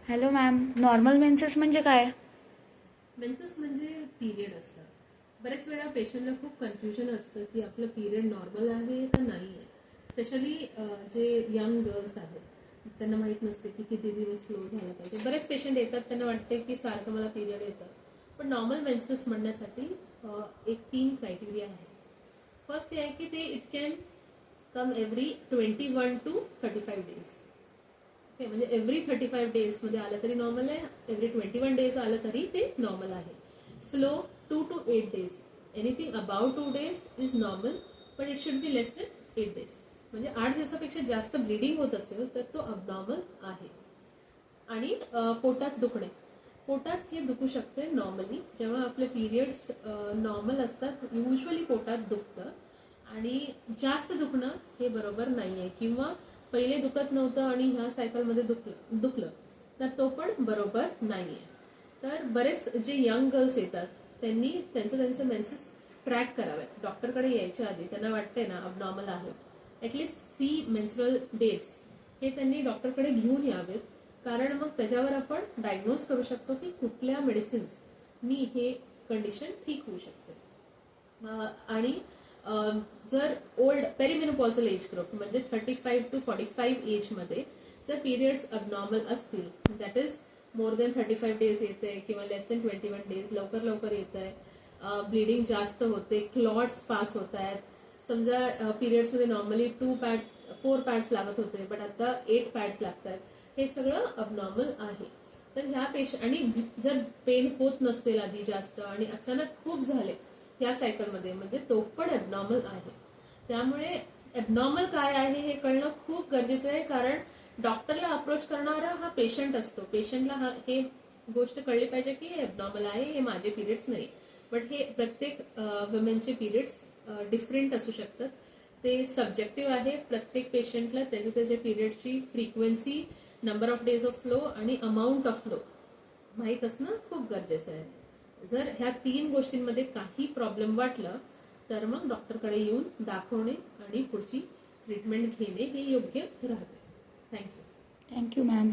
Hello ma'am, normal menses म्हणजे काय? Menses म्हणजे पिरियड असतात. बरेच वेळा पेशंटला खूप कन्फ्युजन असतं की आपलं पिरियड नॉर्मल आहे का नाही आहे. स्पेशली जे यंग गर्ल्स आहेत त्यांना माहीत नसते की किती दिवस फ्लो झाला पाहिजे. बरेच पेशंट येतात, त्यांना वाटते की सारखं मला पिरियड येतं. पण नॉर्मल मेन्सेस म्हणण्यासाठी एक 3 क्रायटेरिया आहे. फर्स्ट हे आहे की ते it can come every 21 to 35 days. Okay, म्हणजे एव्हरी 35 डेज मध्ये आलं तरी नॉर्मल आहे, एव्हरी 21 डेज आलं तरी ते नॉर्मल आहे. Flow 2 to 8 days, anything about 2 days is normal, but it should be less than 8 days. म्हणजे 8 दिवसापेक्षा जास्त ब्लिडिंग होत असेल तर तो अबनॉर्मल आहे. आणि पोटात दुखणे, पोटात हे दुखू शकते नॉर्मली. जेव्हा आपले पिरियड्स नॉर्मल असतात युजली पोटात दुखतं, आणि जास्त दुखणं हे बरोबर नाही आहे. किंवा पहिले दुखत नव्हतं आणि ह्या सायकलमध्ये दुखलं तर तो पण बरोबर नाही आहे. तर बरेच जे यंग गर्ल्स येतात त्यांनी त्यांचं मेन्सेस ट्रॅक करावेत. डॉक्टरकडे यायच्या आधी त्यांना वाटते ना अबनॉर्मल आहे, ॲटलिस्ट 3 मेन्स्ट्रुअल डेट्स हे त्यांनी डॉक्टरकडे घेऊन यावेत. कारण मग त्याच्यावर आपण डायग्नोज करू शकतो की कुठल्या मेडिसिन्सनी हे कंडिशन ठीक होऊ शकते. आणि जर ओल्ड पेरिमेनोपॉझल एज ग्रुप म्हणजे 35 to 45 एजमध्ये जर पिरियड्स अबनॉर्मल असतील, that is more than 35 days येते किंवा लेस दॅन 21 डेज लवकर येत आहे, ब्लिडिंग जास्त होते, क्लॉट्स पास होत आहेत. समजा पिरियड्समध्ये नॉर्मली 4 पॅड्स लागत होते, बट आता 8 पॅड्स लागत आहेत. हे सगळं अबनॉर्मल आहे. तर ह्या पेशंट आणि जर पेन होत नसतील आधी जास्त आणि अचानक खूप झाले या सायकलमध्ये, म्हणजे तो पण ॲबनॉर्मल आहे. त्यामुळे ॲबनॉर्मल काय आहे हे कळणं खूप गरजेचं आहे. कारण डॉक्टरला अप्रोच करणारा हा पेशंट असतो. पेशंटला हे गोष्ट कळली पाहिजे की हे ॲबनॉर्मल आहे, हे माझे पिरियड्स नाही. बट हे प्रत्येक वुमेनचे पिरियड्स डिफरंट असू शकतात. ते सब्जेक्टिव्ह आहे. प्रत्येक पेशंटला त्याच्या पिरियडची frequency, number of days of flow आणि अमाऊंट ऑफ फ्लो माहीत असणं खूप गरजेचं आहे. जर ह्या 3 गोष्टींमध्ये काही प्रॉब्लेम वाटलं तर मग डॉक्टरकडे येऊन दाखवणे आणि पुढची ट्रीटमेंट घेणे हे योग्य राहते. थँक्यू. Thank you ma'am.